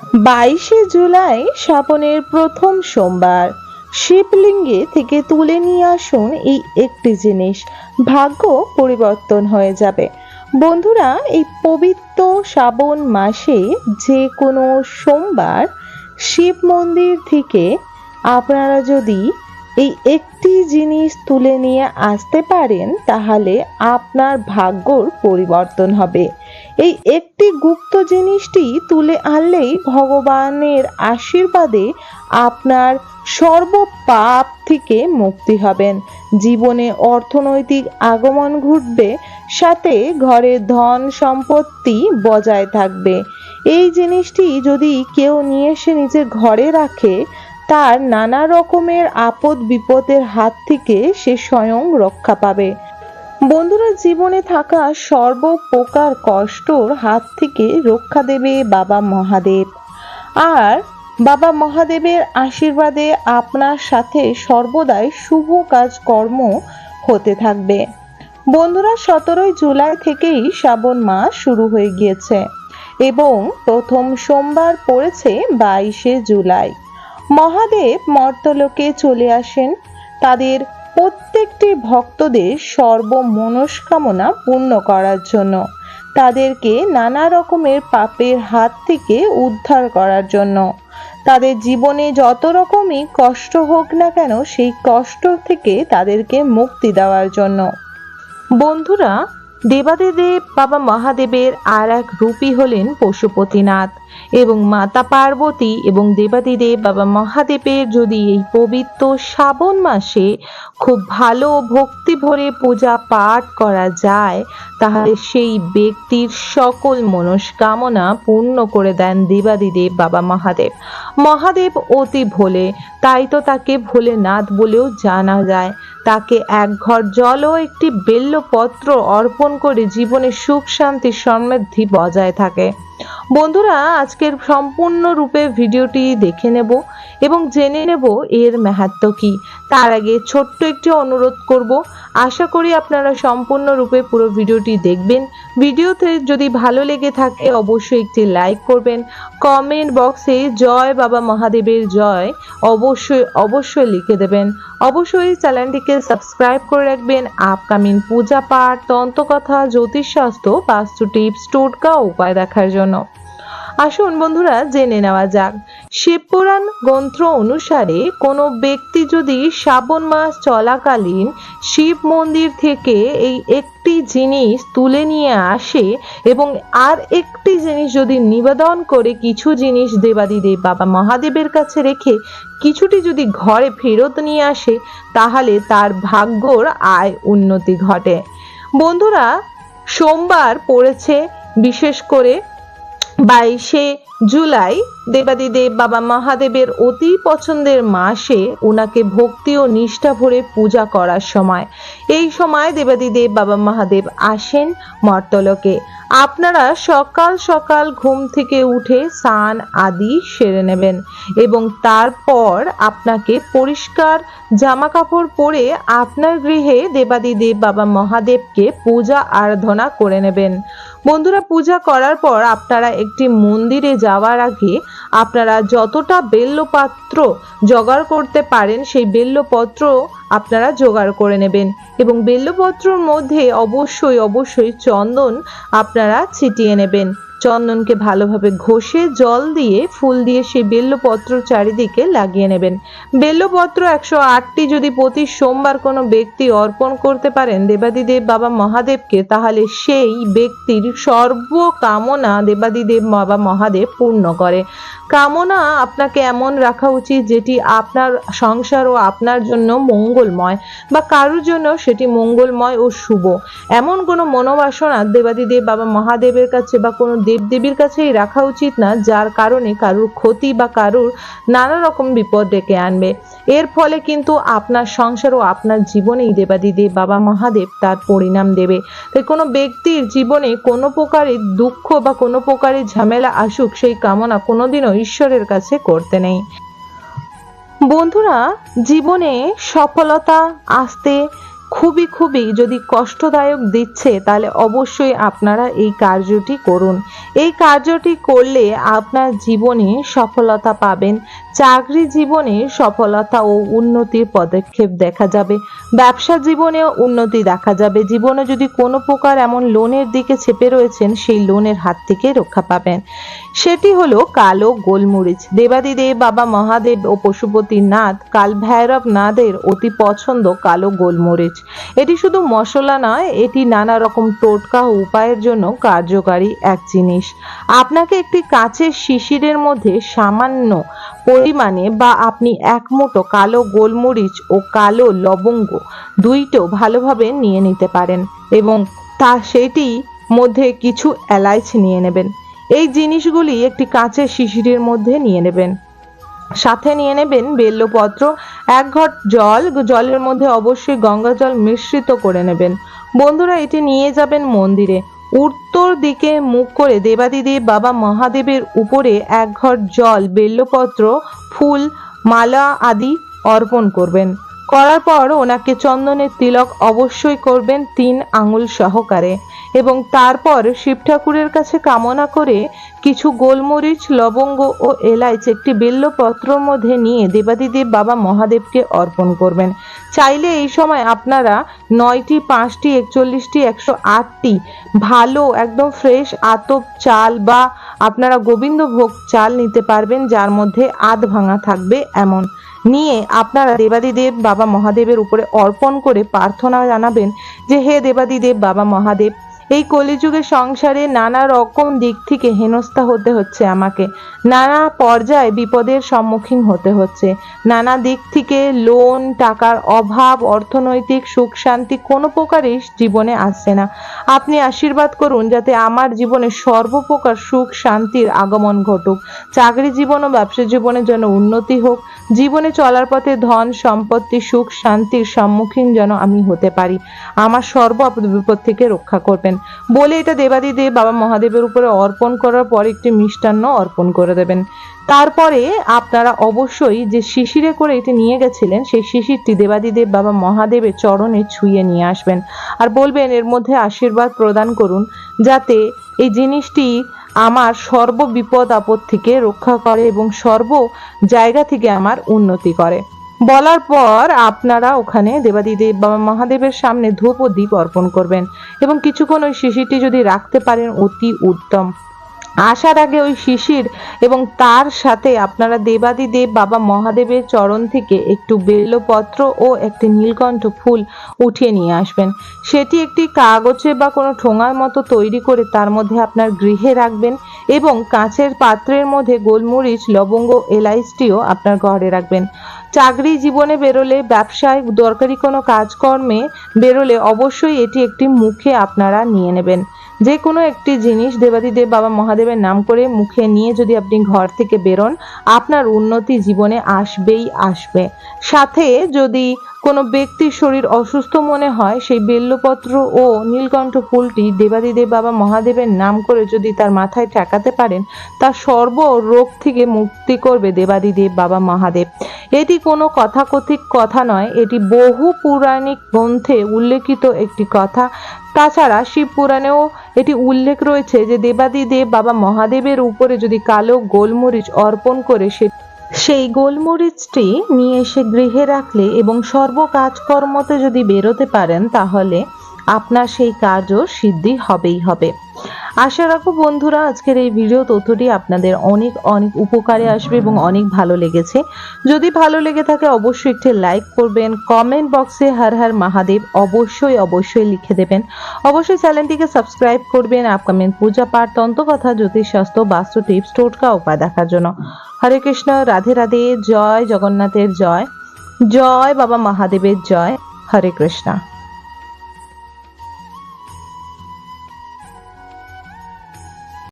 22শে জুলাই শ্রাবণের প্রথম সোমবার। শিবলিঙ্গে থেকে তুলে নিয়ে আসুন এই একটি জিনিস, ভাগ্য পরিবর্তন হয়ে যাবে। বন্ধুরা, এই পবিত্র শ্রাবণ মাসে যে কোনো সোমবার শিব মন্দির থেকে আপনারা যদি এই একটি জিনিস তুলে নিয়ে আসতে পারেন, তাহলে আপনার ভাগ্যর পরিবর্তন হবে। এই একটি গুপ্ত জিনিসটি তুলে আনলেই ভগবানের আশীর্বাদে আপনার সর্ব পাপ থেকে মুক্তি হবেন, জীবনে অর্থনৈতিক আগমন ঘটবে, সাথে ঘরের ধন সম্পত্তি বজায় থাকবে। এই জিনিসটি যদি কেউ নিয়ে এসে নিজের ঘরে রাখে, তার নানা রকমের আপদ বিপদের হাত থেকে সে স্বয়ং রক্ষা পাবে। বন্ধুরা, জীবনে থাকা সর্বপ্রকার কষ্টর হাত থেকে রক্ষা দেবে বাবা মহাদেব। আর বাবা মহাদেবের আশীর্বাদে আপনার সাথে সর্বদাই শুভ কাজকর্ম হতে থাকবে। বন্ধুরা, 17 জুলাই থেকেই শ্রাবণ মাস শুরু হয়ে গিয়েছে এবং প্রথম সোমবার পড়েছে 22শে জুলাই। মহাদেব মর্তলোকে চলে আসেন তাদের প্রত্যেকটি ভক্তদের সর্ব মনস্কামনা পূর্ণ করার জন্য, তাদেরকে নানা রকমের পাপের হাত থেকে উদ্ধার করার জন্য, তাদের জীবনে যত রকমই কষ্ট হোক না কেন সেই কষ্ট থেকে তাদেরকে মুক্তি দেওয়ার জন্য। বন্ধুরা, দেবাদিদেব বাবা মহাদেবের আর এক রূপই হলেন পশুপতিনাথ এবং মাতা পার্বতী। এবং দেবাদিদেব বাবা মহাদেবের যদি এই পবিত্র শ্রাবণ মাসে খুব ভালো ভক্তি ভরে পূজা পাঠ করা যায়, তাহলে সেই ব্যক্তির সকল মনস্কামনা পূর্ণ করে দেন দেবাদিদেব বাবা মহাদেব। মহাদেব অতি ভোলে, তাই তো তাকে ভোলেনাথ বলেও জানা যায়। তাকে এক ঘর জল ও একটি বেল্লপত্র অর্পণ করে জীবনে সুখ শান্তি সমৃদ্ধি বজায় থাকে। বন্ধুরা, আজকের সম্পূর্ণ রূপে ভিডিওটি দেখে নেব এবং জেনে নেব এর মাহাত্ম্য কি। তার আগে ছোট্ট একটি অনুরোধ করব, আশা করি আপনারা সম্পূর্ণ রূপে পুরো ভিডিওটি দেখবেন। ভিডিওতে যদি ভালো লেগে থাকে অবশ্যই একটি লাইক করবেন, কমেন্ট বক্সে জয় বাবা মহাদেবের জয় অবশ্যই লিখে দেবেন। অবশ্যই চ্যানেলটিকে সাবস্ক্রাইব করে রাখবেন আপকামিং পূজা পাঠ, তন্ত্রকথা, জ্যোতিষশাস্ত্র, বাস্তু টিপস, টোটকা উপায় দেখার জন্য। আসুন বন্ধুরা, জেনে নেওয়া যাক। শিবপুরাণ গ্রন্থ অনুসারে কোনো ব্যক্তি যদি শ্রাবণ মাস চলাকালীন শিব মন্দির থেকে এই একটি জিনিস তুলে নিয়ে আসে এবং আর একটি জিনিস যদি নিবেদন করে, কিছু জিনিস দেবাদিদেব বাবা মহাদেবের কাছে রেখে কিছুটি যদি ঘরে ফেরত নিয়ে আসে, তাহলে তার ভাগ্যর আয় উন্নতি ঘটে। বন্ধুরা, সোমবার পড়েছে, বিশেষ করে 22শে জুলাই, দেবাদিদেব বাবা মহাদেবের অতি পছন্দের মাসে ওনাকে ভক্তি ও নিষ্ঠা ভরে পূজা করার সময়। এই সময় দেবাদিদেব বাবা মহাদেব আসেন মর্তলোকে। আপনারা সকাল সকাল ঘুম থেকে উঠে স্নান আদি সেরে নেবেন এবং তারপর আপনাকে পরিষ্কার জামা কাপড় পরে আপনার গৃহে দেবাদিদেব বাবা মহাদেবকে পূজা আরাধনা করে নেবেন। বন্ধুরা, পূজা করার পর আপনারা একটি মন্দিরে যাওয়ার আগে আপনারা যতটা বেল্লপাত্র জোগাড় করতে পারেন সেই বেল্লপত্র আপনারা জোগাড় করে নেবেন এবং বেল্লপত্রর মধ্যে অবশ্যই চন্দন আপনারা ছিটিয়ে নেবেন। চন্দনকে ভালোভাবে ঘষে জল দিয়ে ফুল দিয়ে সেই বেল্লপত্র চারিদিকে লাগিয়ে নেবেন। বেল্লপত্র 108টি যদি প্রতি সোমবার কোনো ব্যক্তি অর্পণ করতে পারেন দেবাদিদেব বাবা মহাদেবকে, তাহলে সেই ব্যক্তির সর্বকামনা দেবাদিদেব বাবা মহাদেব পূর্ণ করে। কামনা আপনাকে এমন রাখা উচিত যেটি আপনার সংসার ও আপনার জন্য মঙ্গলময়, বা কারোর জন্য সেটি মঙ্গলময় ও শুভ। এমন কোনো মনোবাসনা দেবাদিদেব বাবা মহাদেবের কাছে বা কোনো দেবদেবীর কাছেই রাখা উচিত না, যার কারণে কারোর ক্ষতি বা কারোর নানা রকম বিপদ ডেকে আনবে। এর ফলে কিন্তু আপনার সংসার ও আপনার জীবনেই দেবাদিদেব বাবা মহাদেব তার পরিণাম দেবে। তাই কোনো ব্যক্তির জীবনে কোনো প্রকারের দুঃখ বা কোনো প্রকারের ঝামেলা আসুক, সেই কামনা কোনোদিনও ঈশ্বরের কাছে করতে নেই। বন্ধুরা, জীবনে সফলতা আসতে খুবই খুবই যদি কষ্টদায়ক দিচ্ছে, তাহলে অবশ্যই আপনারা এই কার্যটি করুন। এই কার্যটি করলে আপনার জীবনে সফলতা পাবেন, চাকরি জীবনে সফলতা ও উন্নতির পদক্ষেপ দেখা যাবে, ব্যবসা জীবনেও উন্নতি দেখা যাবে। জীবনে যদি কোনো প্রকার এমন লোনের দিকে চেপে রয়েছেন, সেই লোনের হাত থেকে রক্ষা পাবেন। সেটি হলো কালো গোলমরিচ। দেবাদিদেব বাবা মহাদেব ও পশুপতিনাথ কাল ভৈরব নাথের অতি পছন্দ কালো গোলমরিচ। এটি শুধু মশলা নয়, এটি নানা রকম টোটকা ও উপায়ের জন্য কার্যকারী এক জিনিস। আপনাকে একটি কাঁচের শিশিরের মধ্যে সামান্য পরিমাণে বা আপনি এক মুঠো কালো গোলমরিচ ও কালো লবঙ্গ দুইটো ভালোভাবে নিয়ে নিতে পারেন এবং সেটি মধ্যে কিছু এলাচ নিয়ে নেবেন। এই জিনিসগুলি একটি কাঁচের শিশিরের মধ্যে নিয়ে নেবেন। সাথে নিয়ে নেবেন বেলপত্র, এক ঘট জল, জলের মধ্যে অবশ্যই গঙ্গা জল মিশ্রিত করে নেবেন। বন্ধুরা, এটি নিয়ে যাবেন মন্দিরে। উত্তর দিকে মুখ করে দেবাদিদেব বাবা মহাদেবের উপরে এক ঘট জল, বেলপত্র, ফুল, মালা আদি অর্পণ করবেন। করার পর ওনাকে চন্দনের তিলক অবশ্যই করবেন 3 আঙুল সহকারে এবং তারপর শিব ঠাকুরের কাছে কামনা করে কিছু গোলমরিচ, লবঙ্গ ও এলাচ একটি বেলপত্রর মধ্যে নিয়ে দেবাদিদেব বাবা মহাদেবকে অর্পণ করবেন। চাইলে এই সময় আপনারা 9টি, 5টি, 41টি, 108টি ভালো একদম ফ্রেশ আতপ চাল বা আপনারা গোবিন্দভোগ চাল নিতে পারবেন, যার মধ্যে আধ ভাঙা থাকবে এমন নিয়ে আপনারা দেবাদিদেব বাবা মহাদেবের উপরে অর্পণ করে প্রার্থনা জানাবেন যে, হে দেবাদিদেব বাবা মহাদেব, এই কলিযুগে সংসারে নানা রকম দিক থেকে হেনস্থা হতে হচ্ছে, আমাকে নানা পর্যায়ে বিপদের সম্মুখীন হতে হচ্ছে, নানা দিক থেকে লোন, টাকার অভাব, অর্থনৈতিক সুখ শান্তি কোনো প্রকারই জীবনে আসছে না। আপনি আশীর্বাদ করুন যাতে আমার জীবনে সর্বপ্রকার সুখ শান্তির আগমন ঘটুক, চাকরি জীবন ও ব্যবসা জীবনের জন্য উন্নতি হোক, জীবনে চলার পথে ধন সম্পত্তি সুখ শান্তির সম্মুখীন যেন আমি হতে পারি, আমার সর্ব আপদ বিপদ থেকে রক্ষা করবেন বলে এটা দেবাদিদেব বাবা মহাদেবের উপরে অর্পণ করার পর একটি মিষ্টান্ন অর্পণ করে দেবেন। তারপরে আপনারা অবশ্যই যে শিশিরে করে এটি নিয়ে গেছিলেন, সেই শিশিরটি দেবাদিদেব বাবা মহাদেবের চরণে ছুঁয়ে নিয়ে আসবেন আর বলবেন, এর মধ্যে আশীর্বাদ প্রদান করুন যাতে এই জিনিসটি আমার সর্ব বিপদ আপদ থেকে রক্ষা করে এবং সর্ব জায়গা থেকে আমার উন্নতি করে। বলার পর আপনারা ওখানে দেবাদিদেব বাবা মহাদেবের সামনে ধূপ ও দীপ অর্পণ করবেন এবং কিছুক্ষণ ওই শিশিরটি যদি রাখতে পারেন অতি উত্তম। আসার আগে ওই শিশির এবং তার সাথে আপনারা দেবাদিদেব বাবা মহাদেবের চরণ থেকে একটু বেলপত্র ও একটি নীলকণ্ঠ ফুল উঠিয়ে নিয়ে আসবেন। সেটি একটি কাগজে বা কোনো ঠোঙার মতো তৈরি করে তার মধ্যে আপনার গৃহে রাখবেন এবং কাঁচের পাত্রের মধ্যে গোলমরিচ, লবঙ্গ, এলাচটিও আপনার ঘরে রাখবেন। চাকরি জীবনে বেরোলে, ব্যবসায় দরকারি কোনো কাজকর্মে বেরোলে অবশ্যই এটি একটি মুখে আপনারা নিয়ে নেবেন। যে কোনো একটি জিনিস দেবাদিদেব বাবা মহাদেবের নাম করে মুখে নিয়ে যদি আপনি ঘর থেকে বেরোন, আপনার উন্নতি জীবনে আসবেই আসবে। সাথে যদি কোনো ব্যক্তির শরীর অসুস্থ মনে হয়, সেই বেলপত্র ও নীলকণ্ঠ ফুলটি দেবাদিদেব বাবা মহাদেবের নাম করে যদি তার মাথায় ঠেকাতে পারেন, তার সর্ব রোগ থেকে মুক্তি করবে দেবাদিদেব বাবা মহাদেব। এটি কোনো কথাকথিত কথা নয়, এটি বহু পৌরাণিক গ্রন্থে উল্লেখিত একটি কথা। তাছাড়া শিব পুরাণেও এটি উল্লেখ রয়েছে যে দেবাদিদেব বাবা মহাদেবের উপরে যদি কালো গোলমরিচ অর্পণ করে সেই গোলমরিচটি নিয়ে এসে গৃহে রাখলে এবং সর্ব কাজকর্মতে যদি বেরোতে পারেন, তাহলে আপনার সেই কাজও সিদ্ধি হবেই হবে। আশা রাখো বন্ধুরা, আজকের এই ভিডিও তথ্যটি আপনাদের অনেক অনেক উপকারে আসবে এবং অনেক ভালো লেগেছে। যদি ভালো লেগে থাকে অবশ্যই একটি লাইক করবেন, কমেন্ট বক্সে হর হর মহাদেব অবশ্যই অবশ্যই লিখে দেবেন। অবশ্যই চ্যানেলটিকে সাবস্ক্রাইব করবেন আপকামিং পূজা পাঠ, তন্ত্রকথা, জ্যোতিষশাস্ত্র, বাস্তু টিপস, টোটকা উপায় দেখার জন্য। হরে কৃষ্ণ, রাধে রাধে, জয় জগন্নাথের জয়, জয় বাবা মহাদেবের জয়, হরে কৃষ্ণ।